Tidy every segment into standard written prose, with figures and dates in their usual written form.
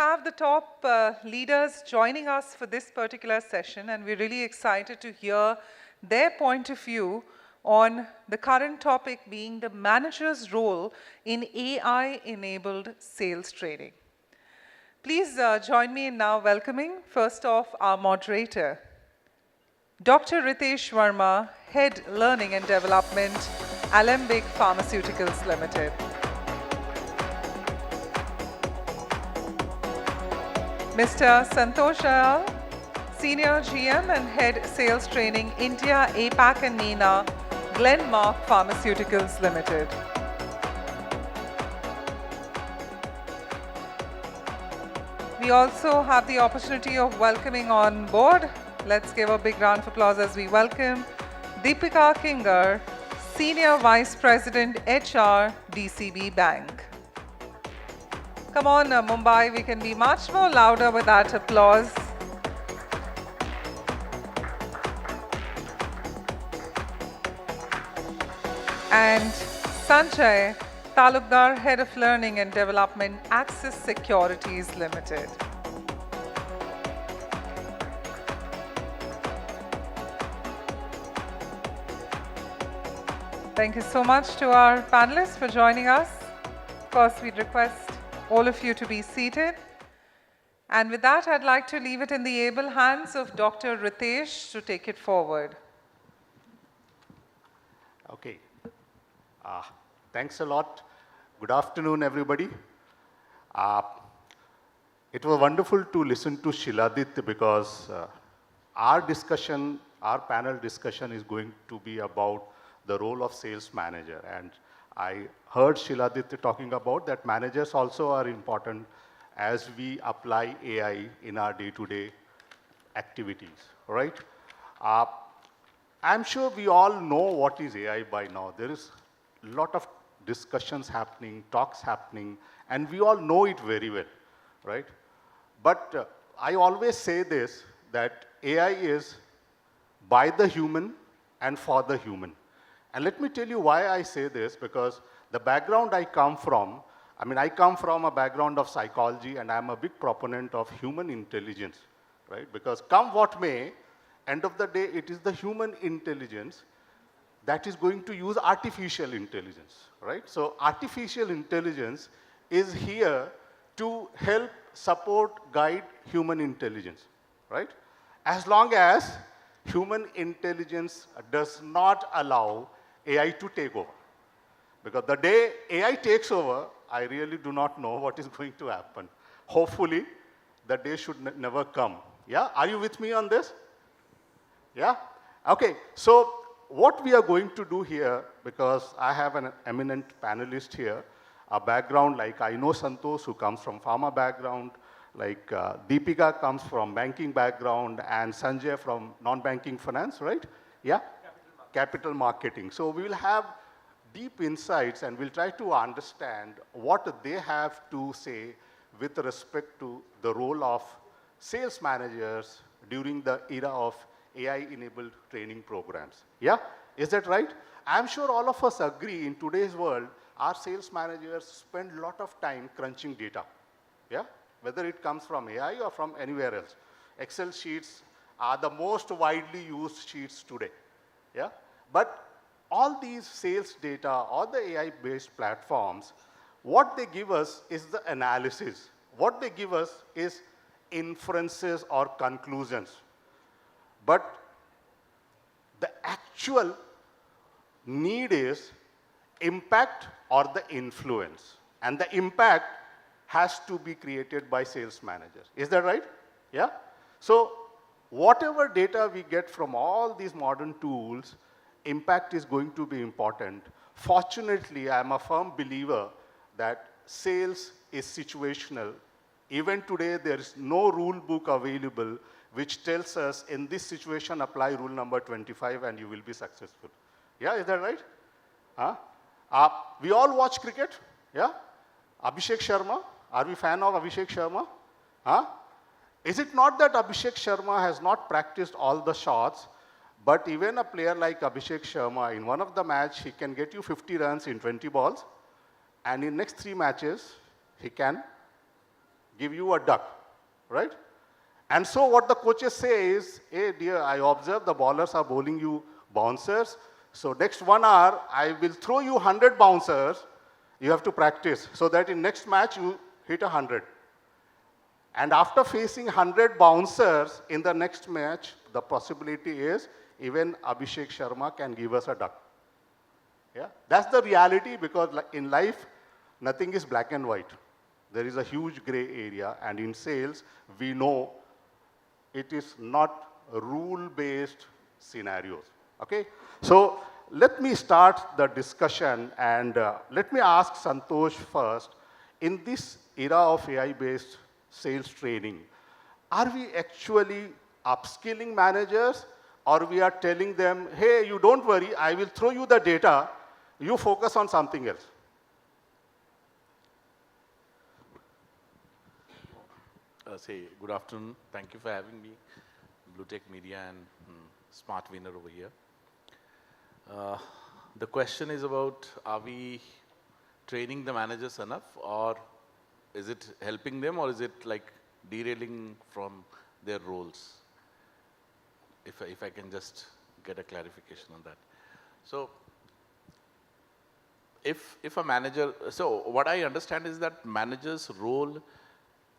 have the top leaders joining us for this particular session, and we're really excited to hear their point of view on the current topic being the manager's role in AI-enabled sales training. Please join me in now welcoming, first off, our moderator, Dr. Ritesh Verma, Head Learning and Development, Alembic Pharmaceuticals Limited. Mr. Santosh Ayal, Senior GM and Head Sales Training, India, APAC and MENA, Glenmark Pharmaceuticals Limited. We also have the opportunity of welcoming on board. Let's give a big round of applause as we welcome Deepika Kingar, Senior Vice President, HR, DCB Bank. Come on, Mumbai, we can be much more louder with that applause. And Sanjay Talukdar, Head of Learning and Development, Axis Securities Limited. Thank you so much to our panelists for joining us. Of course, we'd request all of you to be seated. And with that, I'd like to leave it in the able hands of Dr. Ritesh to take it forward. Okay. Thanks a lot. Good afternoon, everybody. It was wonderful to listen to Shiladit because our panel discussion is going to be about the role of sales manager. And I heard Shiladit talking about that managers also are important as we apply AI in our day-to-day activities, right? I'm sure we all know what is AI by now. There is a lot of discussions happening, talks happening, and we all know it very well, right? But I always say this, that AI is by the human and for the human. And let me tell you why I say this, because the background I come from a background of psychology, and I'm a big proponent of human intelligence, right? Because come what may, end of the day, it is the human intelligence that is going to use artificial intelligence, right? So artificial intelligence is here to help, support, guide human intelligence, right? As long as human intelligence does not allow AI to take over. Because the day AI takes over, I really do not know what is going to happen. Hopefully, the day should never come. Yeah, are you with me on this? Yeah? Okay, so what we are going to do here, because I have an eminent panelist here, a background like I know Santosh, who comes from pharma background, like Deepika comes from banking background, and Sanjay from non-banking finance, right? Yeah? Capital marketing. So we will have deep insights and we'll try to understand what they have to say with respect to the role of sales managers during the era of AI-enabled training programs. Yeah? Is that right? I'm sure all of us agree in today's world, our sales managers spend a lot of time crunching data. Yeah? Whether it comes from AI or from anywhere else. Excel sheets are the most widely used sheets today. Yeah? But all these sales data, all the AI-based platforms, what they give us is the analysis. What they give us is inferences or conclusions. But the actual need is impact or the influence. And the impact has to be created by sales managers. Is that right? Yeah? So whatever data we get from all these modern tools, impact is going to be important. Fortunately, I'm a firm believer that sales is situational. Even today, there is no rule book available which tells us in this situation, apply rule number 25 and you will be successful. Yeah, is that right? Huh? We all watch cricket. Yeah? Abhishek Sharma. Are we fan of Abhishek Sharma? Huh? Is it not that Abhishek Sharma has not practiced all the shots, but even a player like Abhishek Sharma, in one of the match, he can get you 50 runs in 20 balls, and in next 3 matches, he can give you a duck, right? And so what the coaches say is, hey dear, I observe the bowlers are bowling you bouncers. So next 1 hour, I will throw you 100 bouncers. You have to practice so that in next match you hit 100. And after facing 100 bouncers in the next match, the possibility is even Abhishek Sharma can give us a duck. Yeah, that's the reality, because in life, nothing is black and white. There is a huge gray area, and in sales, we know it is not rule-based scenarios, okay? So let me start the discussion, and let me ask Santosh first. In this era of AI-based sales training, are we actually upskilling managers, or we are telling them, hey, you don't worry, I will throw you the data, you focus on something else? Good afternoon. Thank you for having me, BlueTech Media and SmartWinnr over here. The question is about, are we training the managers enough, or is it helping them, or is it like derailing from their roles? If I can just get a clarification on that. So, if a manager, so what I understand is that manager's role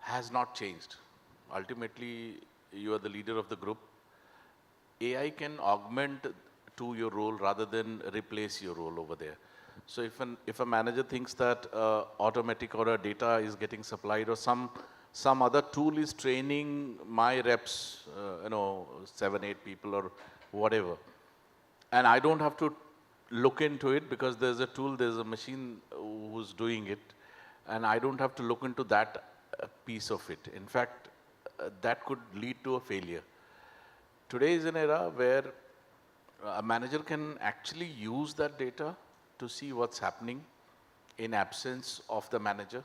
has not changed. Ultimately, you are the leader of the group. AI can augment to your role rather than replace your role over there. So if a manager thinks that automatic or a data is getting supplied, or some other tool is training my reps, 7, 8 people or whatever, and I don't have to look into it because there's a tool, there's a machine who's doing it, and I don't have to look into that piece of it. In fact, that could lead to a failure. Today is an era where a manager can actually use that data to see what's happening in absence of the manager.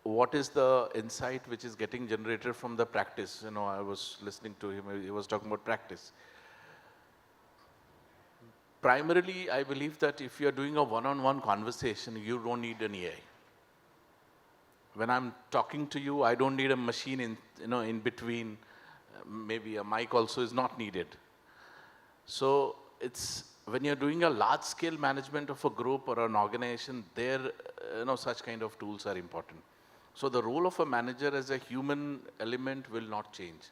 What is the insight which is getting generated from the practice? I was listening to him, he was talking about practice. Primarily, I believe that if you're doing a one-on-one conversation, you don't need an AI. When I'm talking to you, I don't need a machine in between. Maybe a mic also is not needed. So it's when you're doing a large-scale management of a group or an organization, there, such kind of tools are important. So the role of a manager as a human element will not change.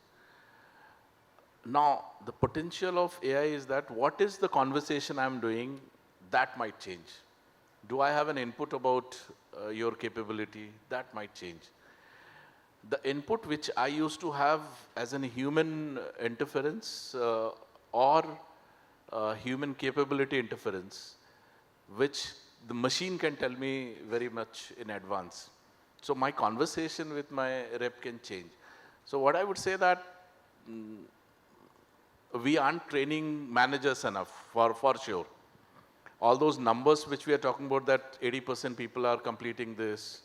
Now, the potential of AI is that what is the conversation I'm doing, that might change. Do I have an input about your capability? That might change. The input which I used to have as a human interference or human capability interference, which the machine can tell me very much in advance. So my conversation with my rep can change. So what I would say that we aren't training managers enough, for sure. All those numbers which we are talking about, that 80% people are completing this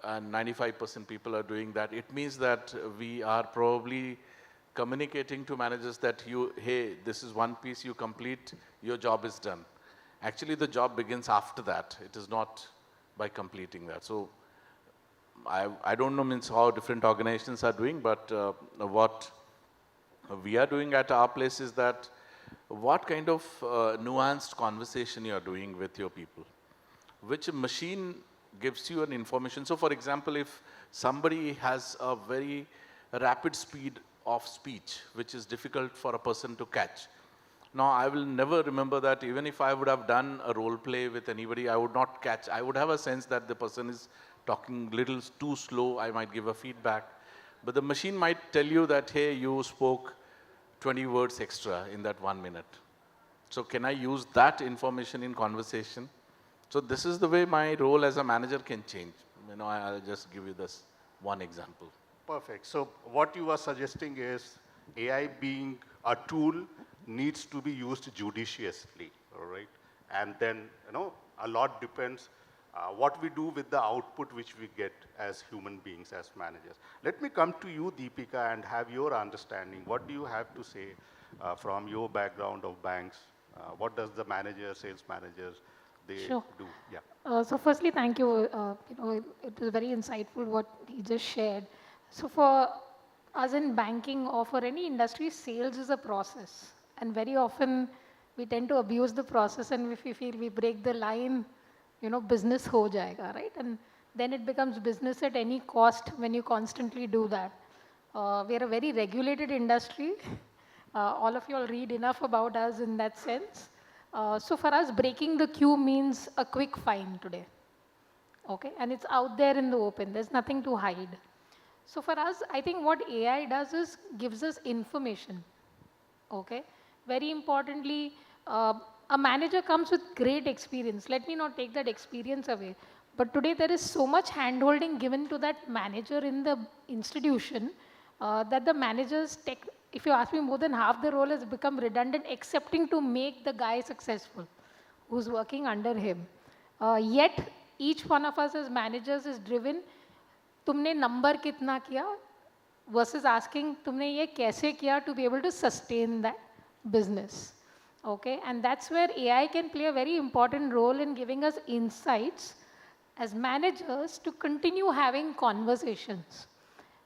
and 95% people are doing that, it means that we are probably communicating to managers that hey, this is one piece you complete, your job is done. Actually, the job begins after that. It is not by completing that. So I don't know how different organizations are doing, but what we are doing at our place is that what kind of nuanced conversation you are doing with your people, which machine gives you an information. So for example, if somebody has a very rapid speed of speech, which is difficult for a person to catch. Now, I will never remember that. Even if I would have done a role play with anybody, I would not catch. I would have a sense that the person is talking a little too slow. I might give a feedback. But the machine might tell you that, hey, you spoke 20 words extra in that 1 minute. So can I use that information in conversation? So this is the way my role as a manager can change. I'll just give you this one example. Perfect. So what you are suggesting is AI being a tool needs to be used judiciously, all right? And then, a lot depends what we do with the output which we get as human beings, as managers. Let me come to you, Deepika, and have your understanding. What do you have to say from your background of banks? What does the manager, sales managers, they Sure. do. Yeah. So firstly, thank you. It was very insightful what he just shared. So for us in banking or for any industry, sales is a process. And very often we tend to abuse the process, and if we feel we break the line, business ho jayega, right? And then it becomes business at any cost when you constantly do that. We are a very regulated industry. All of you all read enough about us in that sense. So for us, breaking the queue means a quick fine today. Okay, and it's out there in the open. There's nothing to hide. So for us, I think what AI does is gives us information. Okay, very importantly, a manager comes with great experience. Let me not take that experience away. But today there is so much handholding given to that manager in the institution that the managers take, if you ask me, more than half the role has become redundant, excepting to make the guy successful who's working under him. Yet each one of us as managers is driven, तुमने number कितना किया versus asking तुमने ये कैसे किया to be able to sustain that business. Okay, and that's where AI can play a very important role in giving us insights as managers to continue having conversations.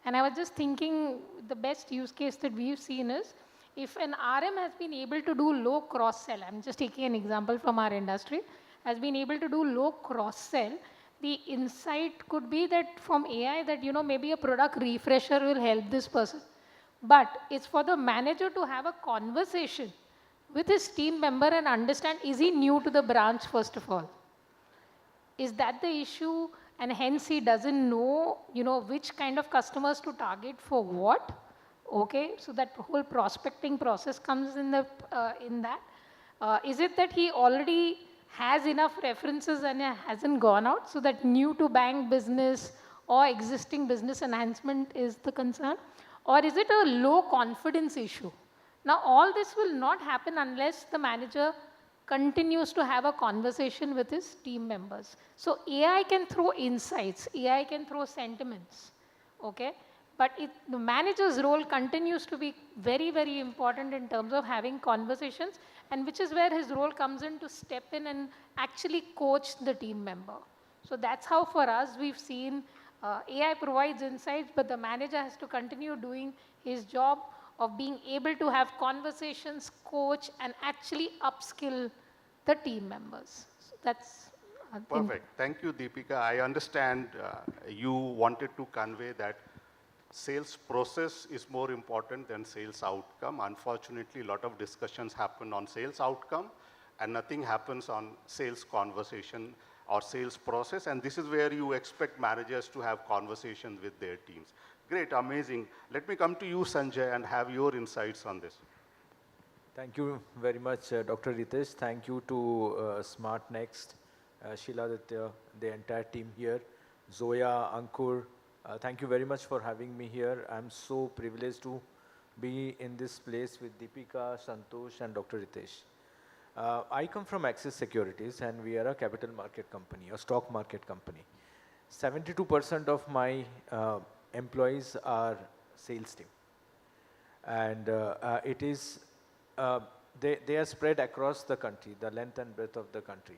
And I was just thinking the best use case that we've seen is if an RM has been able to do low cross-sell, I'm just taking an example from our industry, has been able to do low cross-sell, the insight could be that from AI that, maybe a product refresher will help this person. But it's for the manager to have a conversation with his team member and understand, is he new to the branch first of all? Is that the issue? And hence he doesn't know, which kind of customers to target for what. Okay, so that whole prospecting process comes in that. Is it that he already has enough references and hasn't gone out, so that new to bank business or existing business enhancement is the concern? Or is it a low confidence issue? Now all this will not happen unless the manager continues to have a conversation with his team members. So AI can throw insights, AI can throw sentiments, okay? But the manager's role continues to be very, very important in terms of having conversations, and which is where his role comes in to step in and actually coach the team member. So that's how for us we've seen AI provides insights, but the manager has to continue doing his job of being able to have conversations, coach, and actually upskill the team members. So that's Perfect. Thank you, Deepika. I understand you wanted to convey that sales process is more important than sales outcome. Unfortunately, a lot of discussions happen on sales outcome and nothing happens on sales conversation or sales process. And this is where you expect managers to have conversations with their teams. Great, amazing. Let me come to you, Sanjay, and have your insights on this. Thank you very much, Dr. Ritesh. Thank you to SmartNext, Shiladitya, the entire team here, Zoya, Ankur. Thank you very much for having me here. I'm so privileged to be in this place with Deepika, Santosh, and Dr. Ritesh. I come from Axis Securities, and we are a capital market company, a stock market company. 72% of my employees are sales team. And it is, they are spread across the country, the length and breadth of the country.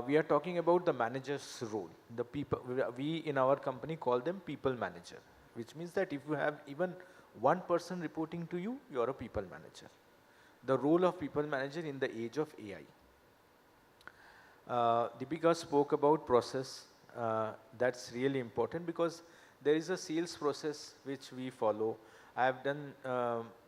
We are talking about the manager's role. The people, we in our company call them people manager, which means that if you have even one person reporting to you, you are a people manager. The role of people manager in the age of AI. Deepika spoke about process. That's really important because there is a sales process which we follow. I have done,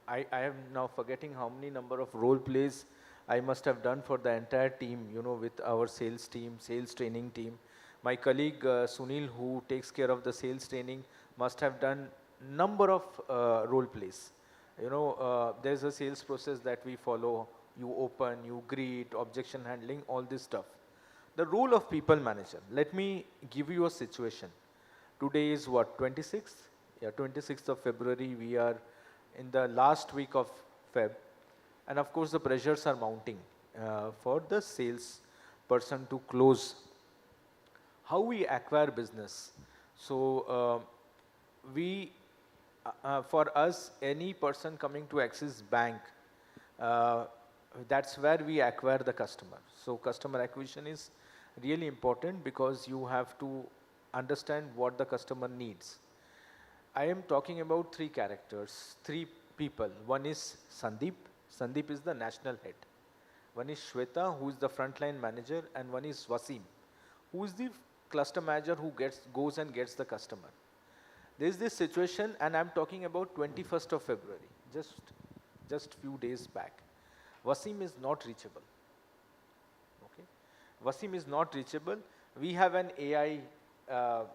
I am now forgetting how many number of role plays I must have done for the entire team, with our sales team, sales training team. My colleague Sunil, who takes care of the sales training, must have done number of role plays. There's a sales process that we follow. You open, you greet, objection handling, all this stuff. The role of people manager. Let me give you a situation. Today is what, 26th? Yeah, 26th of February. We are in the last week of Feb. And of course, the pressures are mounting for the sales person to close. How we acquire business? So for us, any person coming to Axis Bank that's where we acquire the customer. So customer acquisition is really important because you have to understand what the customer needs. I am talking about three characters, three people. One is Sandeep. Sandeep is the national head. One is Shweta, who is the frontline manager, and one is Wasim, who is the cluster manager who goes and gets the customer. There is this situation, and I'm talking about 21st of February, just few days back. Wasim is not reachable. Okay, Wasim is not reachable. We have an AI,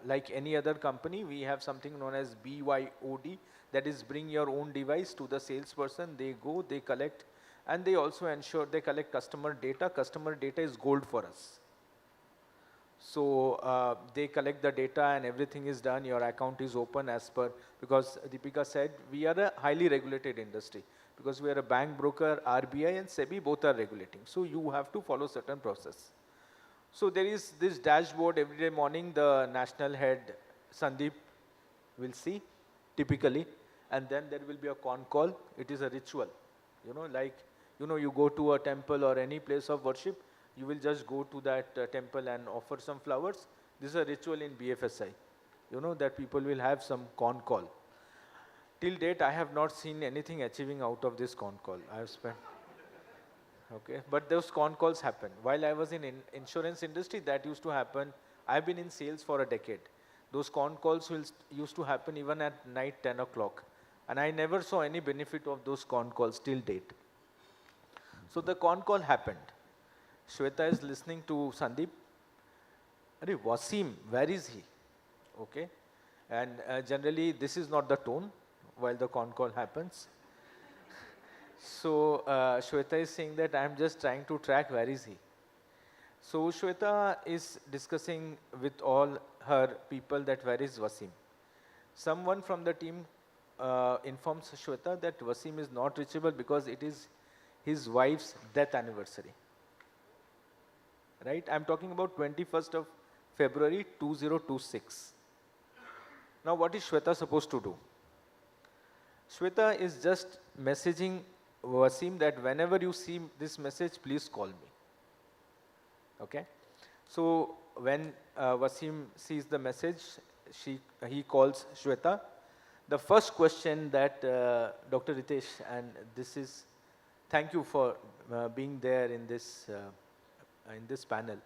like any other company. We have something known as BYOD, that is bring your own device to the salesperson. They go, they collect, and they also ensure they collect customer data. Customer data is gold for us. So they collect the data and everything is done. Your account is open as per, because Deepika said we are a highly regulated industry, because we are a bank, broker, RBI and SEBI both are regulating. So you have to follow certain process. So there is this dashboard every day morning. The national head Sandeep will see typically, and then there will be a con call. It is a ritual, like you go to a temple or any place of worship. You will just go to that temple and offer some flowers. This is a ritual in BFSI, that people will have some con call. Till date, I have not seen anything achieving out of this con call. I have spent, okay, but those con calls happen. While I was in insurance industry, that used to happen. I've been in sales for a decade. Those con calls used to happen even at night 10 o'clock. And I never saw any benefit of those con calls till date. So the con call happened. Shweta is listening to Sandeep. Arey, Wasim, where is he? Okay. And generally, this is not the tone while the con call happens. So Shweta is saying that I am just trying to track where is he. So Shweta is discussing with all her people that where is Wasim. Someone from the team informs Shweta that Wasim is not reachable because it is his wife's death anniversary. Right? I'm talking about 21st of February 2026. Now what is Shweta supposed to do? Shweta is just messaging Wasim that whenever you see this message, please call me. Okay? So when Wasim sees the message, he calls Shweta. The first question that Dr. Ritesh, and this is, thank you for being there in this panel.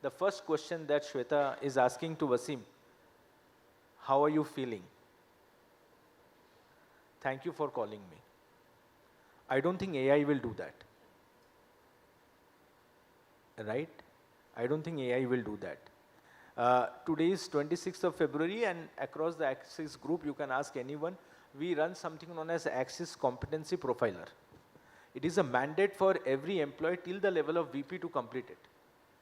The first question that Shweta is asking to Wasim, how are you feeling? Thank you for calling me. I don't think AI will do that. Right? I don't think AI will do that. Today is 26th of February and across the Axis group, you can ask anyone, we run something known as Axis Competency Profiler. It is a mandate for every employee till the level of VP to complete it.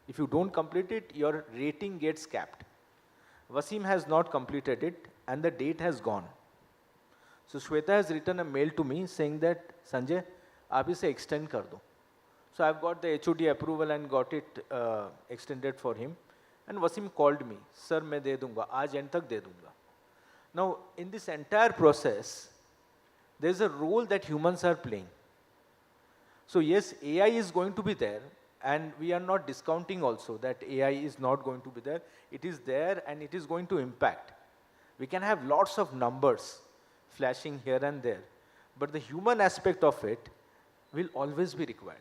If you don't complete it, your rating gets capped. Wasim has not completed it and the date has gone. So Shweta has written a mail to me saying that, Sanjay, aap ise extend kar do. So I've got the HOD approval and got it extended for him. And Wasim called me, sir, main de dunga, aaj end tak de dunga. Now, in this entire process, there's a role that humans are playing. So yes, AI is going to be there, and we are not discounting also that AI is not going to be there. It is there and it is going to impact. We can have lots of numbers flashing here and there, but the human aspect of it will always be required.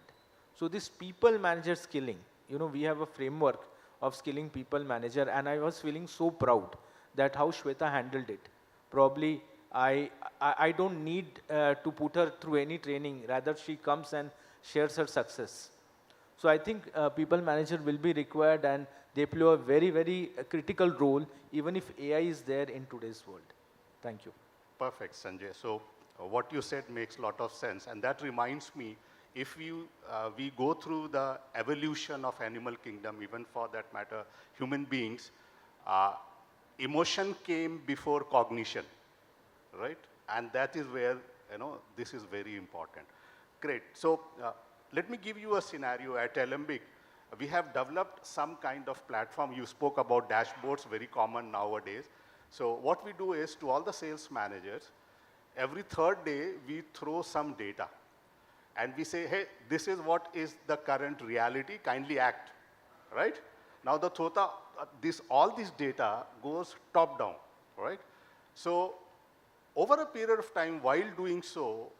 So this people manager skilling, we have a framework of skilling people manager, and I was feeling so proud that how Shweta handled it. Probably I don't need to put her through any training, rather she comes and shares her success. So I think people manager will be required and they play a very, very critical role even if AI is there in today's world. Thank you. Perfect, Sanjay. So what you said makes a lot of sense, and that reminds me, if we go through the evolution of animal kingdom, even for that matter, human beings, emotion came before cognition, right? And that is where, this is very important. Great. So let me give you a scenario. At Alembic, we have developed some kind of platform. You spoke about dashboards, very common nowadays. So what we do is, to all the sales managers, every third day, we throw some data. and we say, hey, this is what is the current reality, kindly act, right? Now the Thota, all this data goes top down, right? So over a period of time, while doing so,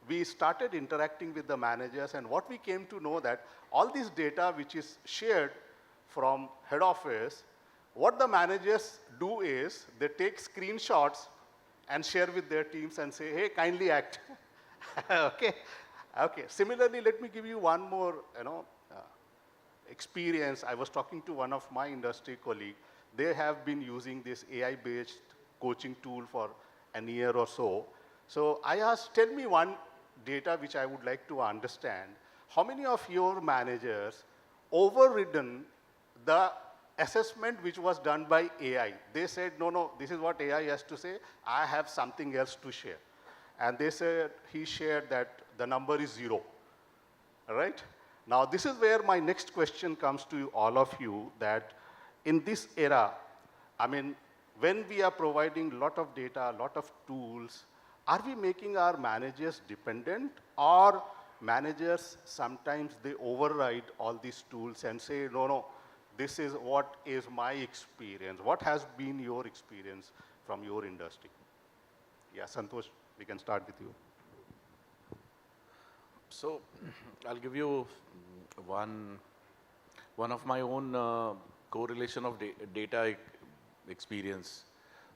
we started interacting with the managers, and what we came to know that all this data which is shared from head office, what the managers do is they take screenshots and share with their teams and say, hey, kindly act. Okay. Okay. Similarly, let me give you one more, experience. I was talking to one of my industry colleague. They have been using this AI-based coaching tool for an year or so. So I asked, tell me one data which I would like to understand. How many of your managers overridden the assessment which was done by AI? They said, no, this is what AI has to say. I have something else to share. And they said, he shared that the number is 0, all right? Now, this is where my next question comes to all of you, that in this era, I mean, when we are providing a lot of data, a lot of tools, are we making our managers dependent, or managers sometimes they override all these tools and say, no, this is what is my experience. What has been your experience from your industry? Yeah, Santosh, we can start with you. So I'll give you one of my own correlation of data experience.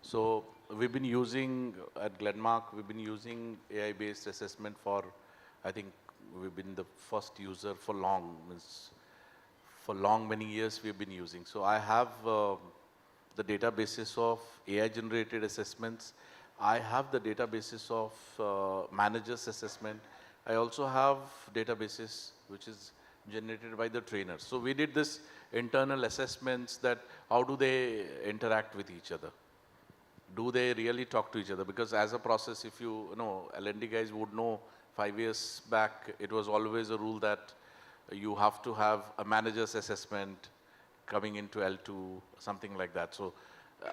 So we've been using, at Glenmark, we've been using AI-based assessment for, I think we've been the first user for long, many years we've been using. So I have the databases of AI-generated assessments. I have the databases of managers assessment. I also have databases which is generated by the trainers. So we did this internal assessments that how do they interact with each other? Do they really talk to each other? Because as a process, if you know, L&D guys would know 5 years back, it was always a rule that you have to have a manager's assessment coming into L2, something like that. So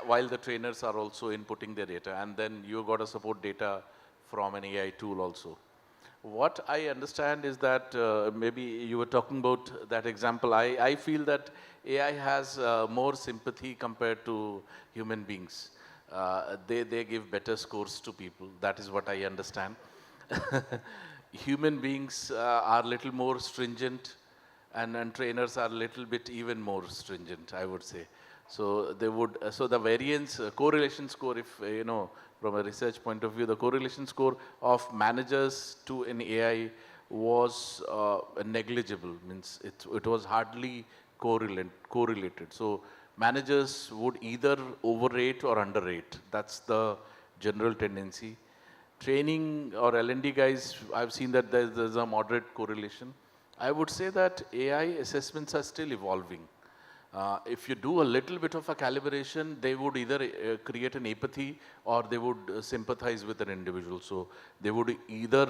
while the trainers are also inputting their data, and then you got to support data from an AI tool also. What I understand is that maybe you were talking about that example. I feel that AI has more sympathy compared to human beings. They give better scores to people. That is what I understand. Human beings are a little more stringent, and trainers are a little bit even more stringent, I would say. So they would. So the variance correlation score, if you know, from a research point of view, the correlation score of managers to an AI was negligible. Means it was hardly correlated. So managers would either overrate or underrate. That's the general tendency. Training or L&D guys, I've seen that there's a moderate correlation. I would say that AI assessments are still evolving. If you do a little bit of a calibration, they would either create an apathy or they would sympathize with an individual. So they would either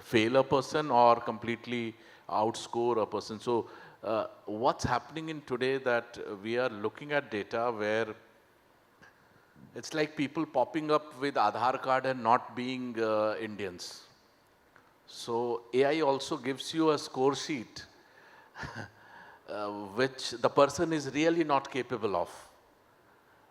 fail a person or completely outscore a person. So what's happening in today that we are looking at data where it's like people popping up with Aadhaar card and not being Indians. So AI also gives you a score sheet which the person is really not capable of.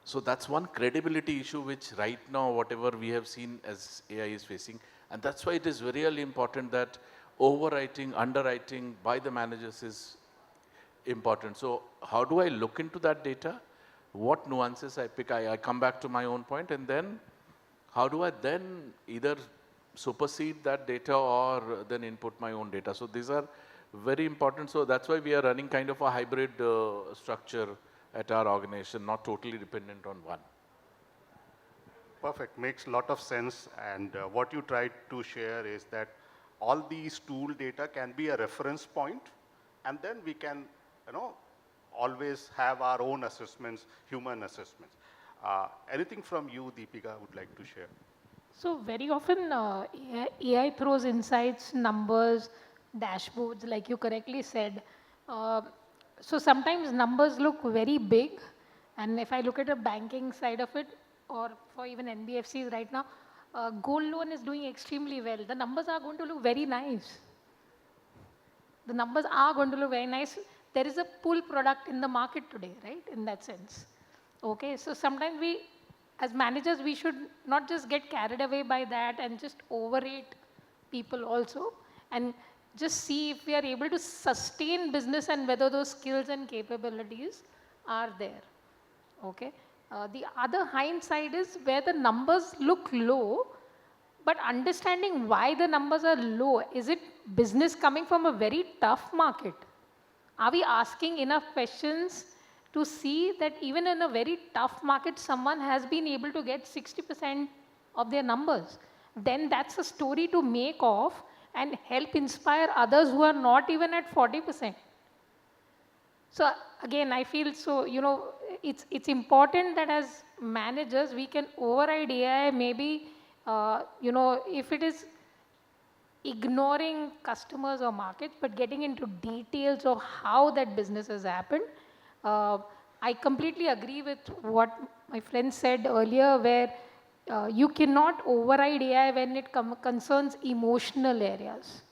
So that's one credibility issue which right now, whatever we have seen as AI is facing. And that's why it is really important that overwriting, underwriting by the managers is important. So how do I look into that data? What nuances I pick? I come back to my own point, and then how do I then either supersede that data or then input my own data? So these are very important. So that's why we are running kind of a hybrid structure at our organization, not totally dependent on one. Perfect, makes a lot of sense. And what you tried to share is that all these tool data can be a reference point, and then we can, always have our own assessments, human assessments. Anything from you, Deepika, would like to share? So very often AI throws insights, numbers, dashboards, like you correctly said. So sometimes numbers look very big, and if I look at the banking side of it, or for even NBFCs right now, gold loan is doing extremely well. The numbers are going to look very nice, The numbers are going to look very nice. There is a pull product in the market today, right? In that sense. Okay, so sometimes we, as managers, we should not just get carried away by that and just overrate people also, and just see if we are able to sustain business and whether those skills and capabilities are there. Okay. The other hindsight is where the numbers look low, but understanding why the numbers are low. Is it business coming from a very tough market? Are we asking enough questions to see that even in a very tough market, someone has been able to get 60% of their numbers? Then that's a story to make of and help inspire others who are not even at 40%. So again, I feel so, it's important that as managers, we can override AI maybe, if it is ignoring customers or markets, but getting into details of how that business has happened. I completely agree with what my friend said earlier, where you cannot override AI when it concerns emotional areas.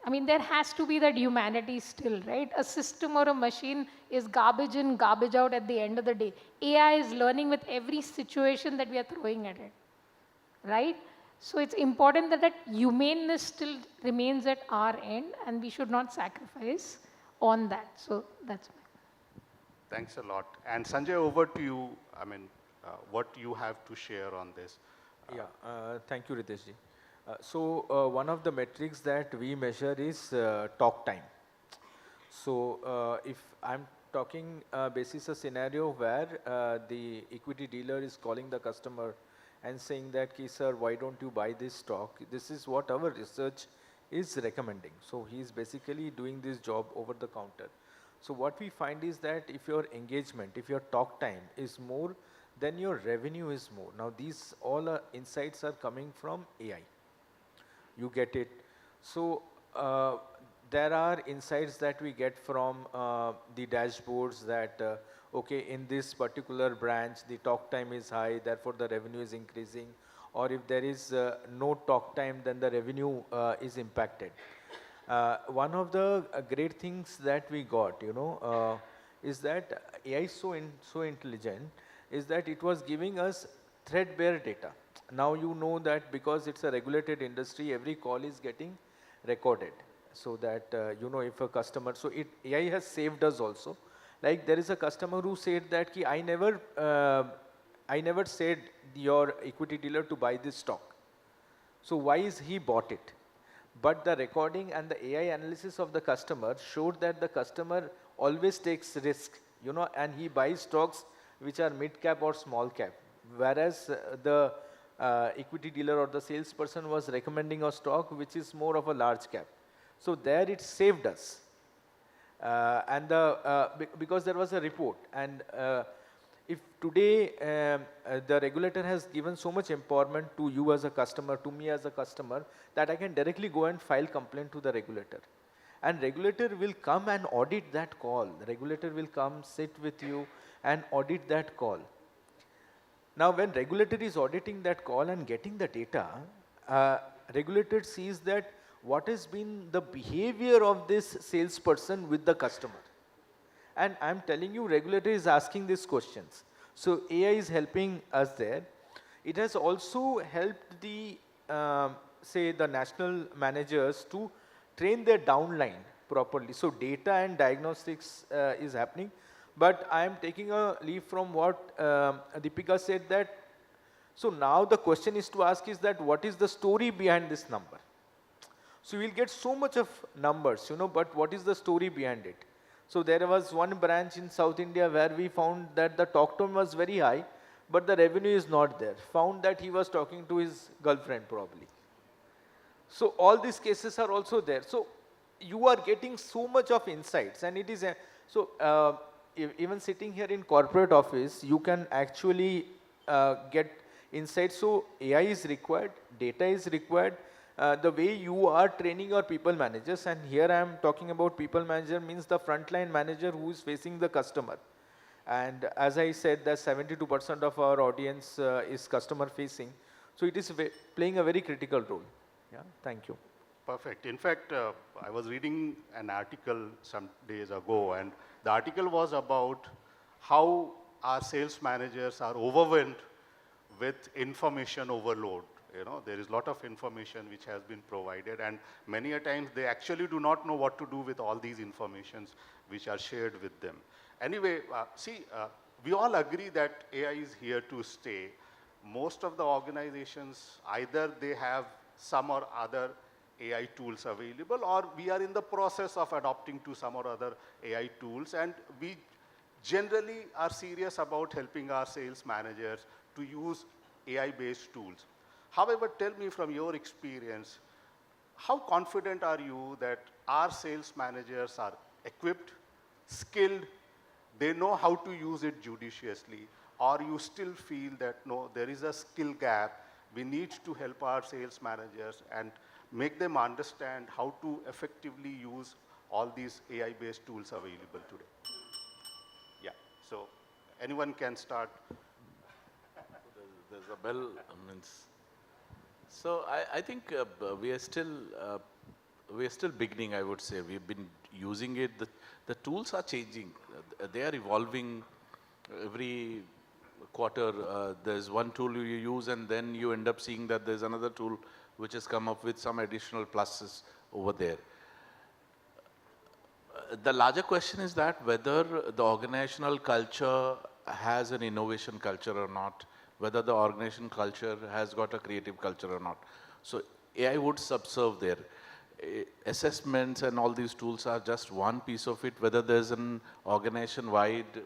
I mean, there has to be that humanity still, right? A system or a machine is garbage in, garbage out at the end of the day. AI is learning with every situation that we are throwing at it, right? So it's important that that humaneness still remains at our end, and we should not sacrifice on that. So that's my. Thanks a lot. And Sanjay, over to you. I mean, what you have to share on this? Thank you, Riteshji. One of the metrics that we measure is talk time. So if I'm talking basis a scenario where the equity dealer is calling the customer and saying that, sir, why don't you buy this stock? This is what our research is recommending. So he's basically doing this job over the counter. So what we find is that if your engagement, if your talk time is more, then your revenue is more. Now these all insights are coming from AI. You get it. So there are insights that we get from the dashboards that, okay, in this particular branch, the talk time is high, therefore the revenue is increasing. Or if there is no talk time, then the revenue is impacted. One of the great things that we got, is that AI is so intelligent, is that it was giving us threadbare data. Now you know that because it's a regulated industry, every call is getting recorded. So that, if a customer, so AI has saved us also. Like there is a customer who said that I never said your equity dealer to buy this stock. So why is he bought it? But the recording and the AI analysis of the customer showed that the customer always takes risk, and he buys stocks which are mid cap or small cap. Whereas the equity dealer or the salesperson was recommending a stock which is more of a large cap. So there it saved us. Because there was a report, and if today the regulator has given so much empowerment to you as a customer, to me as a customer, that I can directly go and file complaint to the regulator. And regulator will come and audit that call. The regulator will come, sit with you and audit that call. Now when regulator is auditing that call and getting the data, regulator sees that what has been the behavior of this salesperson with the customer. And I'm telling you, regulator is asking these questions. So AI is helping us there. It has also helped the, say, the national managers to train their downline properly. So data and diagnostics is happening. But I am taking a leaf from what Deepika said, that, so now the question is to ask is that what is the story behind this number? So we'll get so much of numbers, but what is the story behind it? So there was one branch in South India where we found that the talk time was very high, but the revenue is not there. Found that he was talking to his girlfriend probably. So all these cases are also there. So you are getting so much of insights, and it is, even sitting here in corporate office, you can actually get insights. So AI is required, data is required. The way you are training your people managers, and here I am talking about people manager, means the frontline manager who is facing the customer. And as I said, that 72% of our audience is customer facing. So it is playing a very critical role. Yeah, thank you. Perfect. In fact, I was reading an article some days ago, and the article was about how our sales managers are overwhelmed with information overload. You know, there is a lot of information which has been provided, and many a times they actually do not know what to do with all these informations which are shared with them. Anyway, we all agree that AI is here to stay. Most of the organizations, either they have some or other AI tools available, or we are in the process of adopting to some or other AI tools, and we generally are serious about helping our sales managers to use AI-based tools. However, tell me from your experience, how confident are you that our sales managers are equipped, skilled, they know how to use it judiciously, or you still feel that no, there is a skill gap, we need to help our sales managers and make them understand how to effectively use all these AI-based tools available today? Yeah, so anyone can start. There's a bell. So I think we are still beginning. I would say we've been using it. The tools are changing. They are evolving every quarter. There's one tool you use, and then you end up seeing that there's another tool which has come up with some additional pluses over there. The larger question is that whether the organizational culture has an innovation culture or not, whether the organization culture has got a creative culture or not. So AI would subserve there. Assessments and all these tools are just one piece of it. Whether there's an organization-wide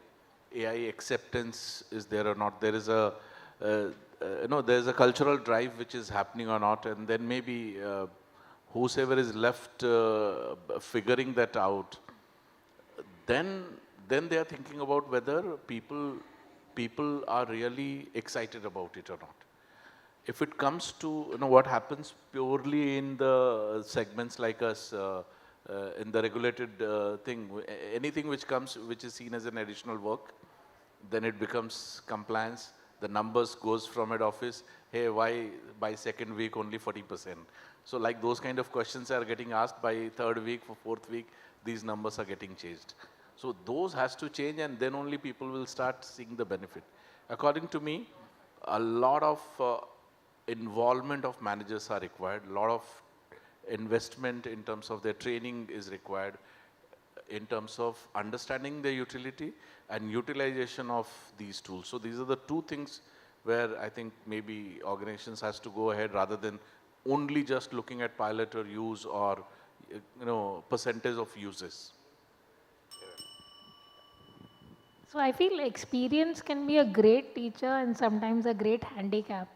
AI acceptance is there or not. There is a, there's a cultural drive which is happening or not, and then maybe whosoever is left figuring that out, then they are thinking about whether people are really excited about it or not. If it comes to what happens purely in the segments like us, in the regulated thing, anything which is seen as an additional work, then it becomes compliance. The numbers goes from head office, hey, why by second week only 40%? So like those kind of questions are getting asked by third week, for fourth week, these numbers are getting changed. So those has to change, and then only people will start seeing the benefit. According to me, a lot of involvement of managers are required, a lot of investment in terms of their training is required, in terms of understanding their utility and utilization of these tools. So these are the two things where I think maybe organizations has to go ahead rather than only just looking at pilot or use or percentage of uses. So I feel experience can be a great teacher and sometimes a great handicap.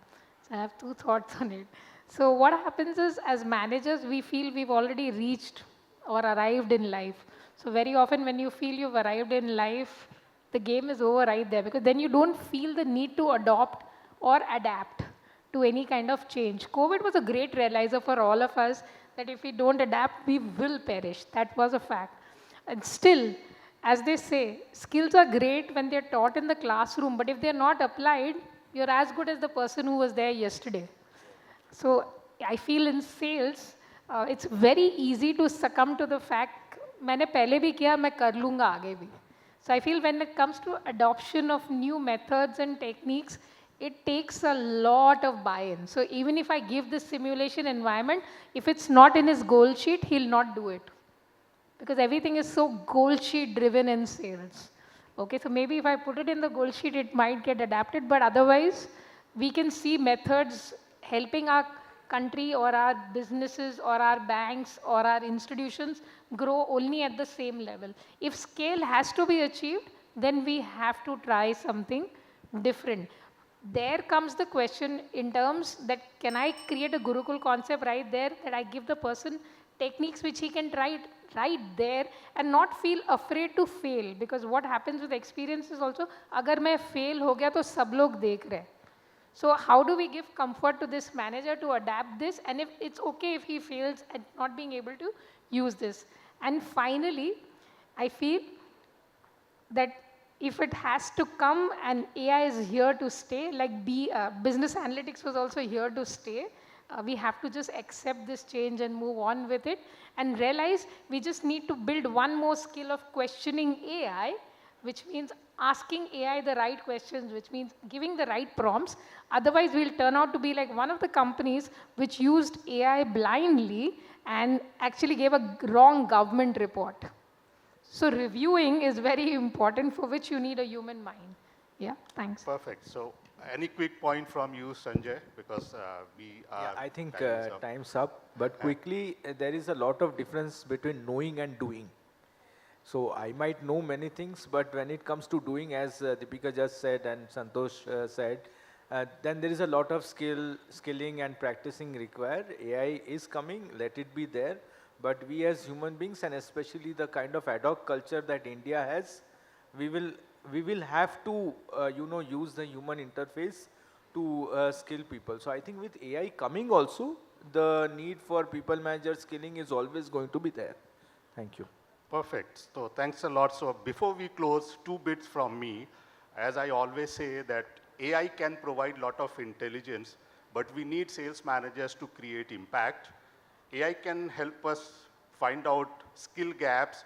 So I have two thoughts on it. So what happens is, as managers, we feel we've already reached or arrived in life. So very often when you feel you've arrived in life, the game is over right there, because then you don't feel the need to adopt or adapt to any kind of change. COVID was a great realizer for all of us that if we don't adapt, we will perish. That was a fact. And still, as they say, skills are great when they're taught in the classroom, but if they're not applied, you're as good as the person who was there yesterday. So I feel in sales, it's very easy to succumb to the fact, मैंने पहले भी किया, मैं कर लूँगा आगे भी. So I feel when it comes to adoption of new methods and techniques, it takes a lot of buy-in. So even if I give this simulation environment, if it's not in his goal sheet, he'll not do it. Because everything is so goal sheet driven in sales. Okay, so maybe if I put it in the goal sheet, it might get adapted, but otherwise, we can see methods helping our country or our businesses or our banks or our institutions grow only at the same level. If scale has to be achieved, then we have to try something different. There comes the question in terms that can I create a Gurukul concept right there, that I give the person techniques which he can try right there and not feel afraid to fail, because what happens with experience is also, agar main fail ho gaya to sab log dekh rahe. So how do we give comfort to this manager to adapt this, and if it's okay if he fails at not being able to use this. And finally, I feel that if it has to come and AI is here to stay, like business analytics was also here to stay, we have to just accept this change and move on with it and realize we just need to build one more skill of questioning AI, which means asking AI the right questions, which means giving the right prompts. Otherwise, we'll turn out to be like one of the companies which used AI blindly and actually gave a wrong government report. So reviewing is very important, for which you need a human mind. Yeah, thanks. Perfect. So any quick point from you, Sanjay, because we are. Yeah, I think time is up. time's up. But quickly, there is a lot of difference between knowing and doing. So I might know many things, but when it comes to doing, as Deepika just said and Santosh said, then there is a lot of skilling and practicing required. AI is coming, let it be there. But we as human beings, and especially the kind of ad hoc culture that India has, we will have to use the human interface to skill people. So I think with AI coming also, the need for people manager skilling is always going to be there. Thank you. Perfect. So thanks a lot. So before we close, 2 bits from me. As I always say that AI can provide a lot of intelligence, but we need sales managers to create impact. AI can help us find out skill gaps,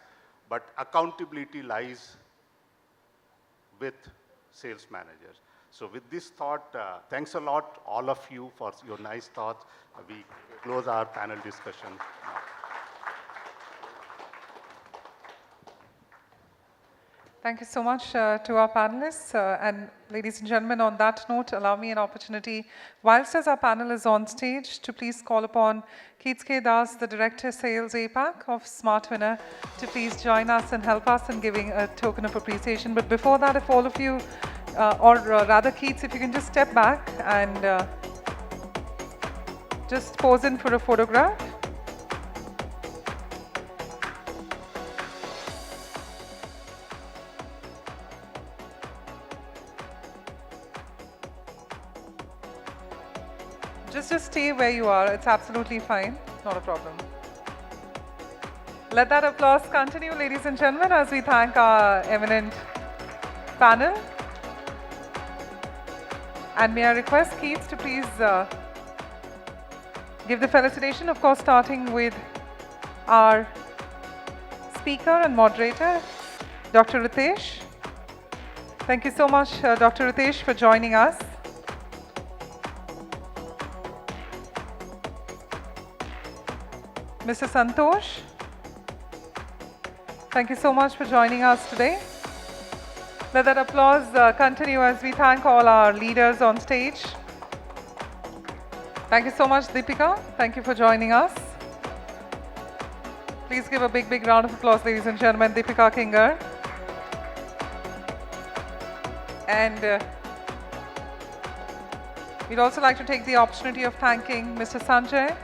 but accountability lies with sales managers. So with this thought, thanks a lot, all of you, for your nice thoughts. We close our panel discussion now. Thank you so much to our panelists. And ladies and gentlemen, on that note, allow me an opportunity, whilst as our panel is on stage, to please call upon Keith K. Das, the Director Sales APAC of SmartWinnr, to please join us and help us in giving a token of appreciation. But before that, if all of you, or rather Keith, if you can just step back and just pose in for a photograph. Just stay where you are. It's absolutely fine. Not a problem. Let that applause continue, ladies and gentlemen, as we thank our eminent panel. And may I request Keith to please give the felicitation, of course, starting with our speaker and moderator, Dr. Ritesh. Thank you so much, Dr. Ritesh, for joining us. Mr. Santosh, thank you so much for joining us today. Let that applause continue as we thank all our leaders on stage. Thank you so much, Deepika. Thank you for joining us. Please give a big, big round of applause, ladies and gentlemen, Deepika Kinger. And we'd also like to take the opportunity of thanking Mr. Sanjay.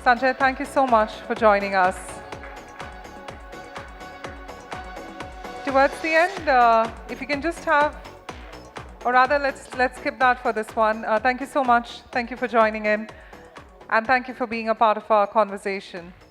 Sanjay, thank you so much for joining us. Towards the end, if you can just have, or rather let's skip that for this one. Thank you so much. Thank you for joining in. And thank you for being a part of our conversation.